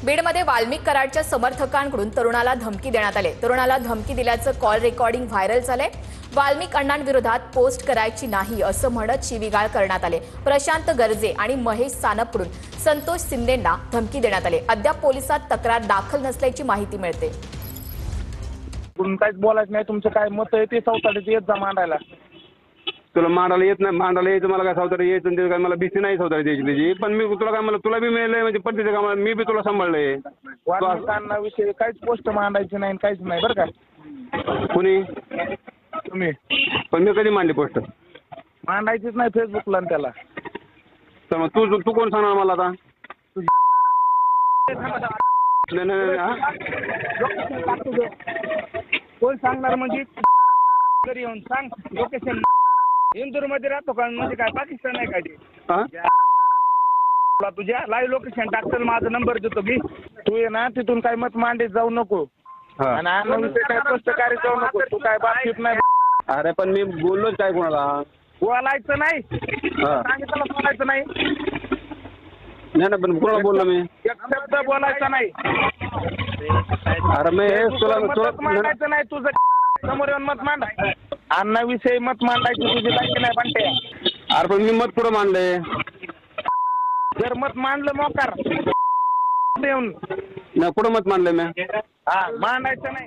बीडमध्ये वाल्मिक कराडच्या समर्थकांकडून तरुणाला धमकी देण्यात आली। तरुणाला धमकी दिल्याचं कॉल रेकॉर्डिंग व्हायरल झालंय। वाल्मिक अण्णांविरोधात पोस्ट करायची नाही असं म्हणत शिवीगाळ करण्यात आले। प्रशांत गर्जे आणि महेश सानपकडून संतोष शिंदेंना धमकी देण्यात आली। अद्याप पोलिसात तक्रार दाखल नसल्याची माहिती मिळते। काहीच बोलायचं नाही, तुमचं काय मत आहे ते चौथाडीत येत जा मांडायला। तुला मांडायला येत नाही, मांडायला यायचं मला काय सावतारी यायचं ते काय मला भीती नाही सावतारी द्यायची त्याची, पण मी तुला काय मला तुला बी मिळालंय म्हणजे पद्धतीचं कामाला मी बी तुला सांभाळलंय। वाल्मिकांविषयी काहीच पोस्ट मांडायची नाही, काहीच नाही बरं का। कुणी तुम्ही पण मी कधी मांडली पोस्ट मांडायचीच नाही फेसबुकला आणि त्याला। तर मग तू तू कोण सांगणार मला आता? नाही नाही हा कोण सांगणार म्हणजे घरी येऊन सांग लोकेशन। इंदूरमध्ये राहतो का म्हणजे काय पाकिस्तान आहे काय ते? तुझ्या लाईव्ह लोकेशन टाकतील, माझा नंबर देतो की तू ये ना तिथून काय मत मांडीत जाऊ नको आणि आम्ही काय स्पष्टकारी जाऊ नको, तू काय बातचीत नाही। अरे पण मी बोललोच काय कोणाला बोलायचं नाही, सांगितलं बोलायचं नाही। नाही पण कोणाला बोललो मी? एक शब्द बोलायचा नाही। अरे मी तुला मत मांडायचं नाही तुझं, समोर येऊन मत मांड। अण्णाविषयी मत मांडायची तुझी लायकी नाही बनते। अरे पण मी मत पुढं मांडलंय। जर मत मांडलं मोकार येऊन नाही कुठं मत मांडलंय मी? हा मांडायचं नाही।